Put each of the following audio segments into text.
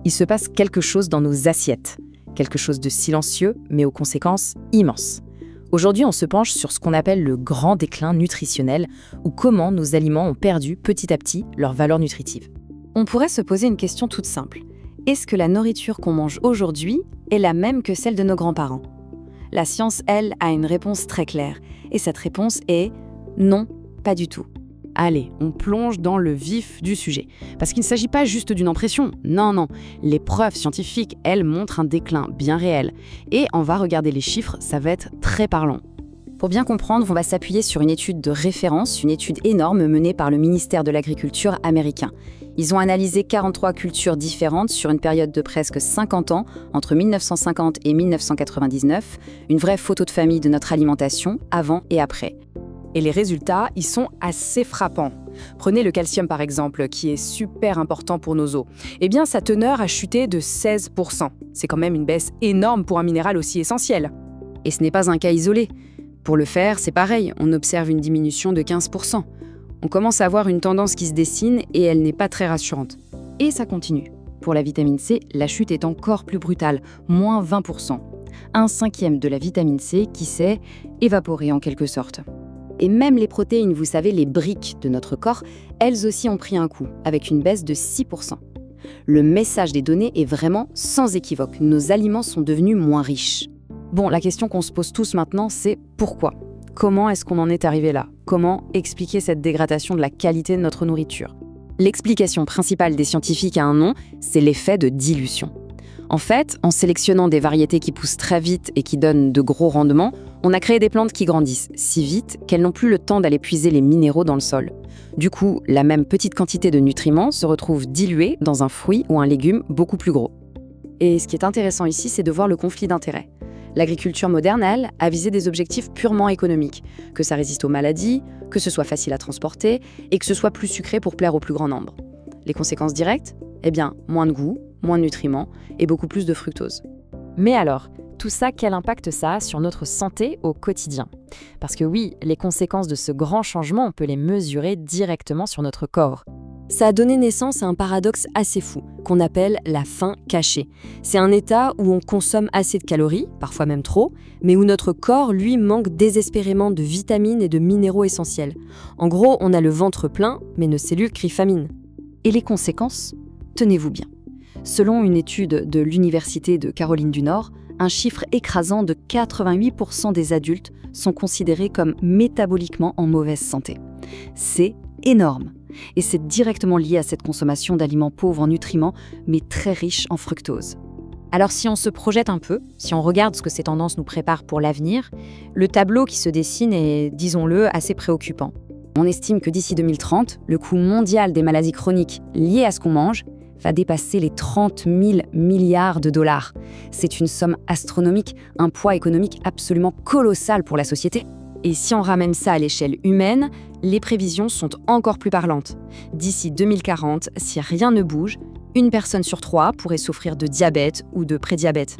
Il se passe quelque chose dans nos assiettes, quelque chose de silencieux, mais aux conséquences immenses. Aujourd'hui, on se penche sur ce qu'on appelle le grand déclin nutritionnel, ou comment nos aliments ont perdu petit à petit leur valeur nutritive. On pourrait se poser une question toute simple. Est-ce que la nourriture qu'on mange aujourd'hui est la même que celle de nos grands-parents ? La science, elle, a une réponse très claire. Et cette réponse est non, pas du tout. Allez, on plonge dans le vif du sujet. Parce qu'il ne s'agit pas juste d'une impression. Non. Les preuves scientifiques, elles, montrent un déclin bien réel. Et on va regarder les chiffres, ça va être très parlant. Pour bien comprendre, on va s'appuyer sur une étude de référence, une étude énorme menée par le ministère de l'Agriculture américain. Ils ont analysé 43 cultures différentes sur une période de presque 50 ans, entre 1950 et 1999, une vraie photo de famille de notre alimentation, avant et après. Et les résultats, ils sont assez frappants. Prenez le calcium par exemple, qui est super important pour nos os. Eh bien, sa teneur a chuté de 16%. C'est quand même une baisse énorme pour un minéral aussi essentiel. Et ce n'est pas un cas isolé. Pour le fer, c'est pareil, on observe une diminution de 15%. On commence à voir une tendance qui se dessine et elle n'est pas très rassurante. Et ça continue. Pour la vitamine C, la chute est encore plus brutale, moins 20%. 1/5 de la vitamine C qui s'est évaporée en quelque sorte. Et même les protéines, vous savez, les briques de notre corps, elles aussi ont pris un coup, avec une baisse de 6%. Le message des données est vraiment sans équivoque. Nos aliments sont devenus moins riches. Bon, la question qu'on se pose tous maintenant, c'est pourquoi ? Comment est-ce qu'on en est arrivé là ? Comment expliquer cette dégradation de la qualité de notre nourriture ? L'explication principale des scientifiques a un nom, c'est l'effet de dilution. En fait, en sélectionnant des variétés qui poussent très vite et qui donnent de gros rendements, on a créé des plantes qui grandissent si vite qu'elles n'ont plus le temps d'aller puiser les minéraux dans le sol. Du coup, la même petite quantité de nutriments se retrouve diluée dans un fruit ou un légume beaucoup plus gros. Et ce qui est intéressant ici, c'est de voir le conflit d'intérêts. L'agriculture moderne, elle, a visé des objectifs purement économiques, que ça résiste aux maladies, que ce soit facile à transporter et que ce soit plus sucré pour plaire au plus grand nombre. Les conséquences directes ? Eh bien, moins de goût, moins de nutriments et beaucoup plus de fructose. Mais alors, tout ça, quel impact ça a sur notre santé au quotidien ? Parce que oui, les conséquences de ce grand changement, on peut les mesurer directement sur notre corps. Ça a donné naissance à un paradoxe assez fou, qu'on appelle la faim cachée. C'est un état où on consomme assez de calories, parfois même trop, mais où notre corps, lui, manque désespérément de vitamines et de minéraux essentiels. En gros, on a le ventre plein, mais nos cellules crient famine. Et les conséquences ? Tenez-vous bien. Selon une étude de l'Université de Caroline du Nord, un chiffre écrasant de 88% des adultes sont considérés comme métaboliquement en mauvaise santé. C'est énorme. Et c'est directement lié à cette consommation d'aliments pauvres en nutriments, mais très riches en fructose. Alors si on se projette un peu, si on regarde ce que ces tendances nous préparent pour l'avenir, le tableau qui se dessine est, disons-le, assez préoccupant. On estime que d'ici 2030, le coût mondial des maladies chroniques liées à ce qu'on mange va dépasser les 30 000 milliards de dollars. C'est une somme astronomique, un poids économique absolument colossal pour la société. Et si on ramène ça à l'échelle humaine, les prévisions sont encore plus parlantes. D'ici 2040, si rien ne bouge, 1 personne sur 3 pourrait souffrir de diabète ou de prédiabète.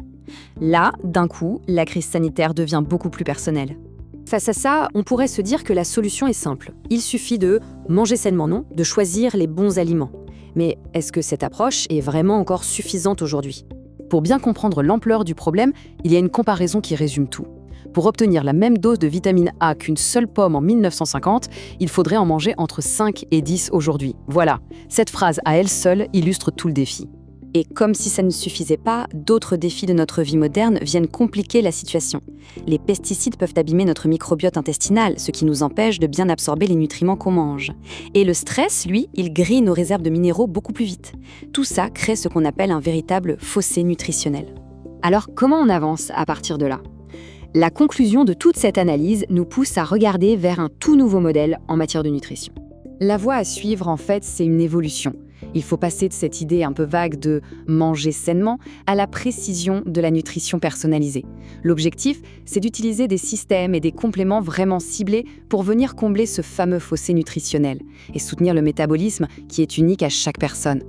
Là, d'un coup, la crise sanitaire devient beaucoup plus personnelle. Face à ça, on pourrait se dire que la solution est simple. Il suffit de manger sainement, non ? De choisir les bons aliments. Mais est-ce que cette approche est vraiment encore suffisante aujourd'hui ? Pour bien comprendre l'ampleur du problème, il y a une comparaison qui résume tout. Pour obtenir la même dose de vitamine A qu'une seule pomme en 1950, il faudrait en manger entre 5 et 10 aujourd'hui. Voilà, cette phrase à elle seule illustre tout le défi. Et comme si ça ne suffisait pas, d'autres défis de notre vie moderne viennent compliquer la situation. Les pesticides peuvent abîmer notre microbiote intestinal, ce qui nous empêche de bien absorber les nutriments qu'on mange. Et le stress, lui, il grille nos réserves de minéraux beaucoup plus vite. Tout ça crée ce qu'on appelle un véritable fossé nutritionnel. Alors comment on avance à partir de là ? La conclusion de toute cette analyse nous pousse à regarder vers un tout nouveau modèle en matière de nutrition. La voie à suivre, en fait, c'est une évolution. Il faut passer de cette idée un peu vague de manger sainement à la précision de la nutrition personnalisée. L'objectif, c'est d'utiliser des systèmes et des compléments vraiment ciblés pour venir combler ce fameux fossé nutritionnel et soutenir le métabolisme qui est unique à chaque personne.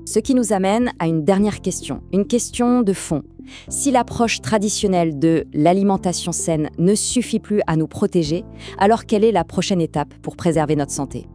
Ce qui nous amène à une dernière question, une question de fond. Si l'approche traditionnelle de l'alimentation saine ne suffit plus à nous protéger, alors quelle est la prochaine étape pour préserver notre santé ?